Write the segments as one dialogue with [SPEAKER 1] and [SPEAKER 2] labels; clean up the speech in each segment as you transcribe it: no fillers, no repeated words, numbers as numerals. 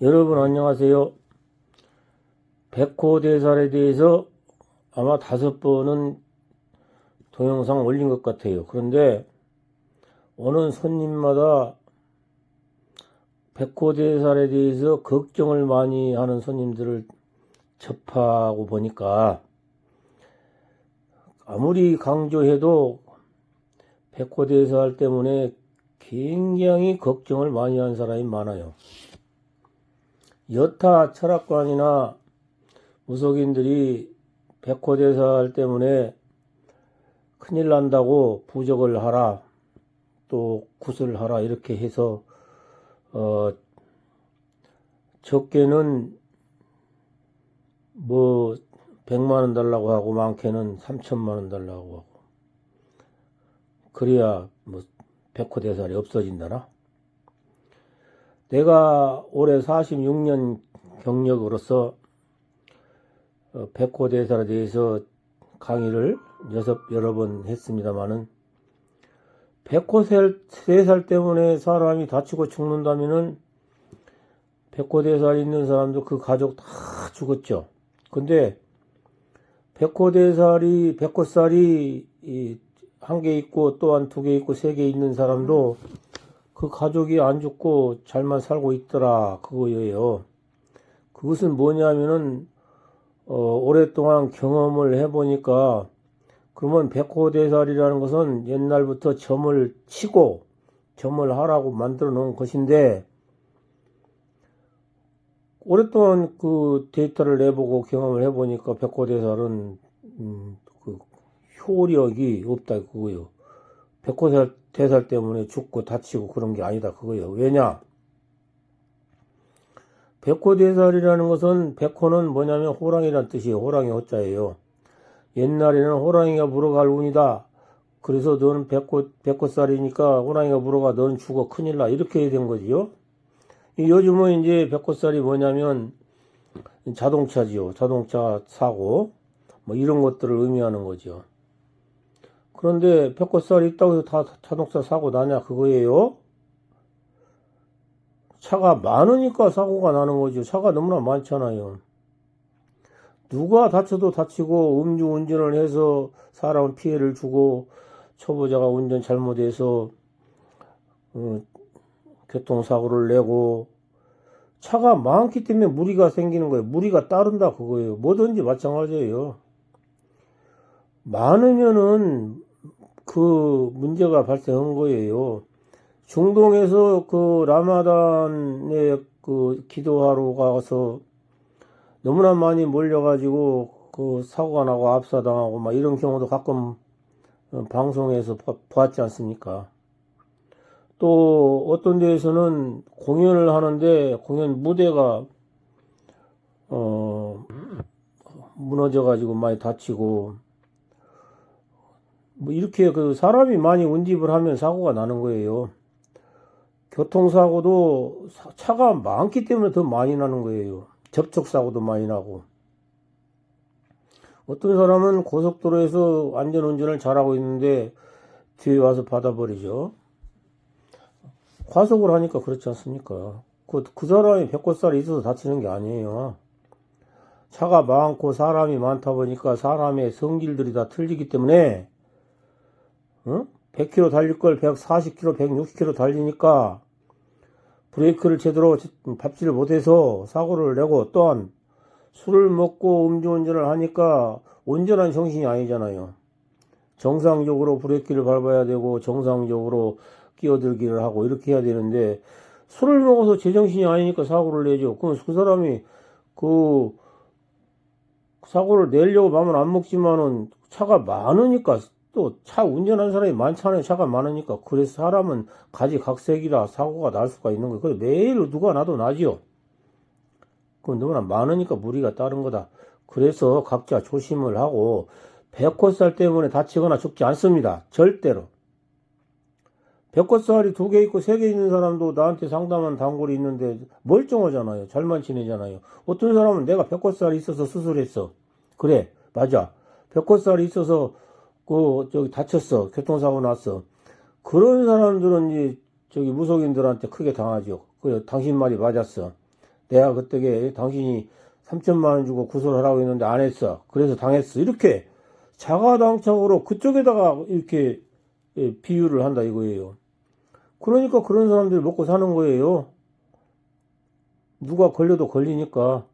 [SPEAKER 1] 여러분 안녕하세요. 백호대살에 대해서 아마 5번은 동영상 올린 것 같아요. 그런데 오는 손님마다 백호대살에 대해서 걱정을 많이 하는 손님들을 접하고 보니까 아무리 강조해도 백호대살 때문에 굉장히 걱정을 많이 하는 사람이 많아요. 여타 철학관이나 무속인들이 백호대살 때문에 큰일 난다고 부적을 하라, 또 굿을 하라 이렇게 해서 적게는 뭐 100만원 달라고 하고 많게는 3천만원 달라고 하고 그래야 뭐 백호대살이 없어진다나? 내가 올해 46년 경력으로서 백호대살에 대해서 강의를 여러 번 했습니다마는 백호대살 때문에 사람이 다치고 죽는다면은 백호대살 있는 사람도 그 가족 다 죽었죠. 근데 백호살이 한 개 있고 또한 2개 있고 3개 있는 사람도 그 가족이 안 죽고 잘만 살고 있더라 그거예요. 그것은 뭐냐면은 오랫동안 경험을 해보니까 그러면 백호대살이라는 것은 옛날부터 점을 치고 점을 하라고 만들어 놓은 것인데 오랫동안 그 데이터를 내보고 경험을 해보니까 백호대살은 그 효력이 없다 그거예요. 백호대살 때문에 죽고 다치고 그런 게 아니다 그거예요. 왜냐? 백호대살이라는 것은 백호는 뭐냐면 호랑이란 뜻이에요. 호랑이 호자예요. 옛날에는 호랑이가 물어갈 운이다. 그래서 너는 백호살이니까 호랑이가 물어가 너는 죽어 큰일 나 이렇게 된 거지요. 요즘은 이제 백호살이 뭐냐면 자동차지요. 자동차 사고 뭐 이런 것들을 의미하는 거죠. 그런데 백호살이 있다고 해서 다 자동차 사고 나냐 그거예요. 차가 많으니까 사고가 나는 거죠. 차가 너무나 많잖아요. 누가 다쳐도 다치고 음주운전을 해서 사람 피해를 주고 초보자가 운전 잘못해서 교통사고를 내고 차가 많기 때문에 무리가 생기는 거예요. 무리가 따른다 그거예요. 뭐든지 마찬가지예요. 많으면은 그 문제가 발생한 거예요. 중동에서 그 라마단에 그 기도하러 가서 너무나 많이 몰려가지고 그 사고가 나고 압사당하고 막 이런 경우도 가끔 방송에서 보았지 않습니까? 또 어떤 데에서는 공연을 하는데 공연 무대가 무너져가지고 많이 다치고 뭐 이렇게 그 사람이 많이 운집을 하면 사고가 나는 거예요. 교통사고도 차가 많기 때문에 더 많이 나는 거예요. 접촉사고도 많이 나고. 어떤 사람은 고속도로에서 안전운전을 잘하고 있는데 뒤에 와서 받아버리죠. 과속을 하니까 그렇지 않습니까? 그 사람이 백호살이 있어서 다치는 게 아니에요. 차가 많고 사람이 많다 보니까 사람의 성질들이 다 틀리기 때문에 100km 달릴 걸 140km, 160km 달리니까 브레이크를 제대로 밟지를 못해서 사고를 내고 또한 술을 먹고 음주운전을 하니까 온전한 정신이 아니잖아요. 정상적으로 브레이크를 밟아야 되고 정상적으로 끼어들기를 하고 이렇게 해야 되는데 술을 먹어서 제정신이 아니니까 사고를 내죠. 그럼 그 사람이 그 사고를 내려고 마음은 안 먹지만은 차가 많으니까 또 차 운전하는 사람이 많잖아요. 차가 많으니까. 그래서 사람은 가지각색이라 사고가 날 수가 있는 거예요. 그래서 매일 누가 나도 나지요. 그건 너무나 많으니까 무리가 따른 거다. 그래서 각자 조심을 하고 백호살 때문에 다치거나 죽지 않습니다. 절대로. 백호살이 2개 있고 3개 있는 사람도 나한테 상담한 단골이 있는데 멀쩡하잖아요. 잘만 지내잖아요. 어떤 사람은 내가 백호살이 있어서 수술했어. 그래, 맞아. 백호살이 있어서 다쳤어. 교통사고 났어. 그런 사람들은 이제 무속인들한테 크게 당하죠. 당신 말이 맞았어. 내가 그때 당신이 3천만 원 주고 구설하라고 했는데 안 했어. 그래서 당했어. 이렇게 자가당착으로 그쪽에다가 이렇게 비유를 한다 이거예요. 그러니까 그런 사람들이 먹고 사는 거예요. 누가 걸려도 걸리니까.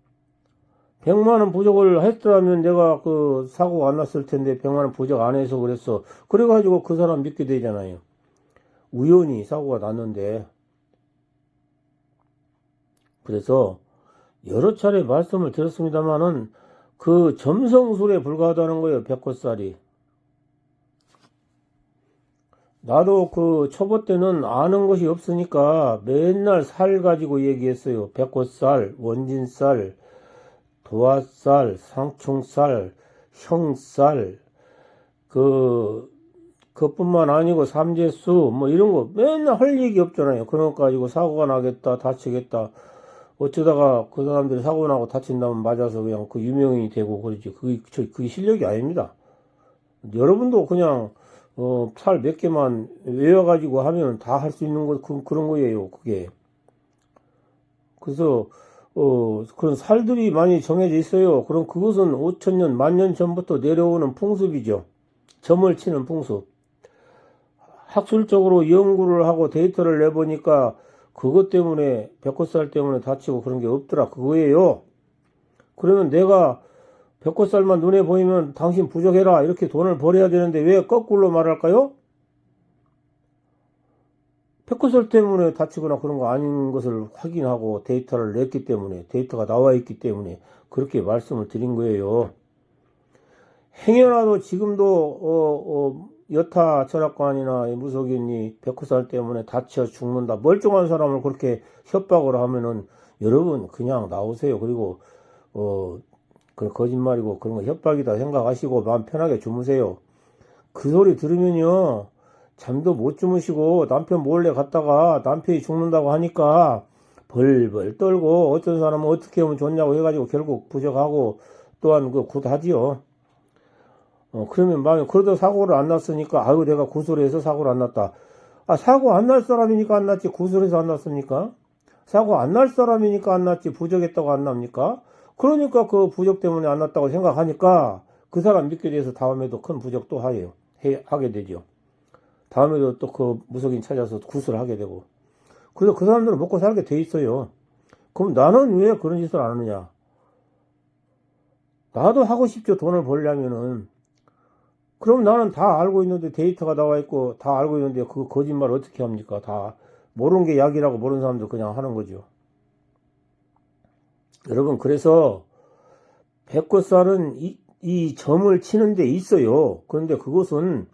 [SPEAKER 1] 100만 원 부족을 했더라면 내가 그 사고가 안 났을 텐데 100만 원 부족 안 해서 그랬어. 그래가지고 그 사람 믿게 되잖아요. 우연히 사고가 났는데. 그래서 여러 차례 말씀을 드렸습니다만은 그 점성술에 불과하다는 거예요. 백호살이. 나도 그 초보 때는 아는 것이 없으니까 맨날 살 가지고 얘기했어요. 백호살, 원진살, 도화살, 상충살, 형살, 그것뿐만 아니고 삼재수, 뭐 이런 거 맨날 할 얘기 없잖아요. 그런 거 가지고 사고가 나겠다, 다치겠다. 어쩌다가 그 사람들이 사고 나고 다친다면 맞아서 그냥 그 유명인이 되고 그러지. 그게 실력이 아닙니다. 여러분도 그냥, 살 몇 개만 외워가지고 하면 다 할 수 있는 거, 그런 거예요, 그게. 그래서, 그런 살들이 많이 정해져 있어요. 그럼 그것은 5천년, 10,000년 전부터 내려오는 풍습이죠. 점을 치는 풍습. 학술적으로 연구를 하고 데이터를 내보니까 그것 때문에, 백호살 때문에 다치고 그런 게 없더라. 그거예요. 그러면 내가 백호살만 눈에 보이면 당신 부족해라. 이렇게 돈을 벌어야 되는데 왜 거꾸로 말할까요? 백호살 때문에 다치거나 그런 거 아닌 것을 확인하고 데이터를 냈기 때문에, 데이터가 나와 있기 때문에 그렇게 말씀을 드린 거예요. 행여라도 지금도 여타 철학관이나 무속인이 백호살 때문에 다쳐 죽는다, 멀쩡한 사람을 그렇게 협박을 하면은 여러분 그냥 나오세요. 그리고 그 거짓말이고 그런 거 협박이다 생각하시고 마음 편하게 주무세요. 그 소리 들으면요 잠도 못 주무시고 남편 몰래 갔다가 남편이 죽는다고 하니까 벌벌 떨고 어떤 사람은 어떻게 하면 좋냐고 해가지고 결국 부적하고 또한 그 굿하지요. 그러면 만약 그러다 사고를 안 났으니까 아유 내가 구술해서 사고를 안 났다. 아 사고 안 날 사람이니까 안 났지 구술해서 안 났습니까? 사고 안 날 사람이니까 안 났지 부적했다고 안 납니까? 그러니까 그 부적 때문에 안 났다고 생각하니까 그 사람 믿게 돼서 다음에도 큰 부적 또 하게 되죠. 다음에도 또 그 무속인 찾아서 구슬을 하게 되고. 그래서 그 사람들은 먹고 살게 돼 있어요. 그럼 나는 왜 그런 짓을 안 하느냐? 나도 하고 싶죠. 돈을 벌려면은. 그럼 나는 다 알고 있는데 데이터가 나와 있고 다 알고 있는데 그 거짓말 어떻게 합니까? 다 모르는 게 약이라고 모르는 사람들 그냥 하는 거죠. 여러분 그래서 백호살은 이 점을 치는 데 있어요. 그런데 그것은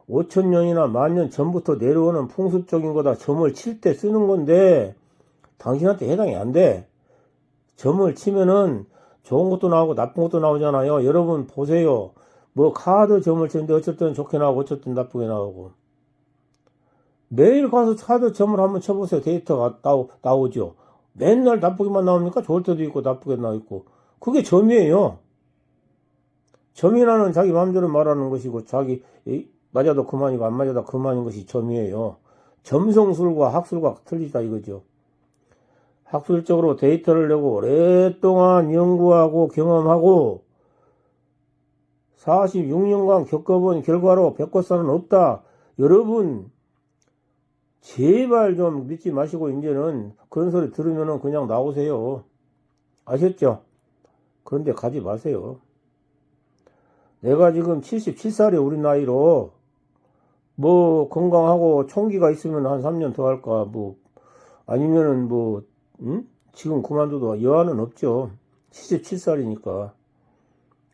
[SPEAKER 1] 5천년이나 10,000년 전부터 내려오는 풍습적인 거다. 점을 칠 때 쓰는 건데 당신한테 해당이 안 돼. 점을 치면은 좋은 것도 나오고 나쁜 것도 나오잖아요. 여러분 보세요. 뭐 카드 점을 치는데 어쩔 때는 좋게 나오고 어쩔 때는 나쁘게 나오고. 매일 가서 카드 점을 한번 쳐보세요. 데이터가 나오죠. 맨날 나쁘게만 나옵니까? 좋을 때도 있고 나쁘게 나오고. 그게 점이에요. 점이라는 자기 마음대로 말하는 것이고 자기 맞아도 그만이고 안 맞아도 그만인 것이 점이에요. 점성술과 학술과 틀리다 이거죠. 학술적으로 데이터를 내고 오랫동안 연구하고 경험하고 46년간 겪어본 결과로 백호살은 없다. 여러분 제발 좀 믿지 마시고 이제는 그런 소리 들으면은 그냥 나오세요. 아셨죠? 그런데 가지 마세요. 내가 지금 77살이에요. 우리 나이로. 뭐 건강하고 총기가 있으면 한 3년 더 할까 뭐 아니면은 뭐 지금 그만둬도 여한은 없죠. 77살이니까.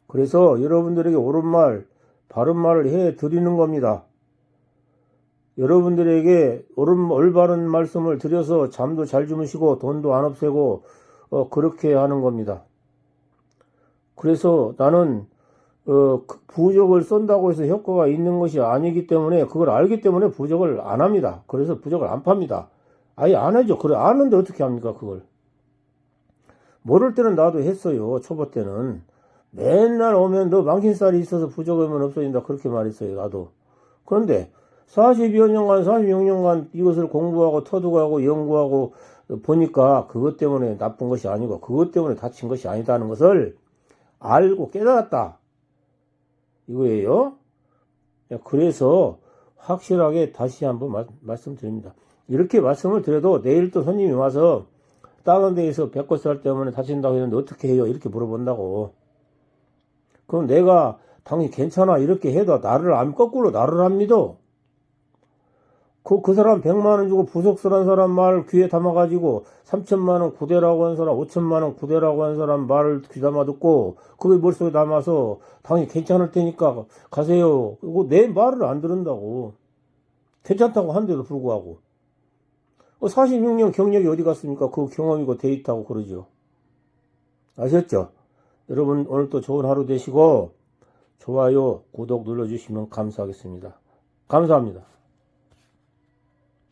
[SPEAKER 1] 그래서 여러분들에게 옳은 말 바른 말을 해 드리는 겁니다. 여러분들에게 올바른 말씀을 드려서 잠도 잘 주무시고 돈도 안 없애고 그렇게 하는 겁니다. 그래서 나는 부적을 쏜다고 해서 효과가 있는 것이 아니기 때문에 그걸 알기 때문에 부적을 안 합니다. 그래서 부적을 안 팝니다. 아예 안 하죠. 그래 아는데 어떻게 합니까 그걸. 모를 때는 나도 했어요. 초보 때는. 맨날 오면 너 망신살이 있어서 부적하면 없어진다 그렇게 말했어요. 나도. 그런데 40여 년간 46년간 이것을 공부하고 터득하고 연구하고 보니까 그것 때문에 나쁜 것이 아니고 그것 때문에 다친 것이 아니다는 것을 알고 깨달았다. 이거예요. 그래서 확실하게 다시 한번 말씀드립니다. 이렇게 말씀을 드려도 내일 또 손님이 와서 다른 데에서 배꼽살 때문에 다친다고 했는데 어떻게 해요? 이렇게 물어본다고. 그럼 내가 당신 괜찮아 이렇게 해도 거꾸로 나를 안 믿어. 그 사람 100만원 주고 부석설한 사람 말 귀에 담아가지고 3천만원 구대라고 한 사람 5천만원 구대라고 한 사람 말을 귀 담아 듣고 그게 머릿속에 담아서 당연히 괜찮을 테니까 가세요. 그리고 내 말을 안 들은다고. 괜찮다고 한데도 불구하고. 46년 경력이 어디 갔습니까? 그 경험이고 데이터고 그러죠. 아셨죠? 여러분 오늘 또 좋은 하루 되시고 좋아요, 구독 눌러주시면 감사하겠습니다. 감사합니다.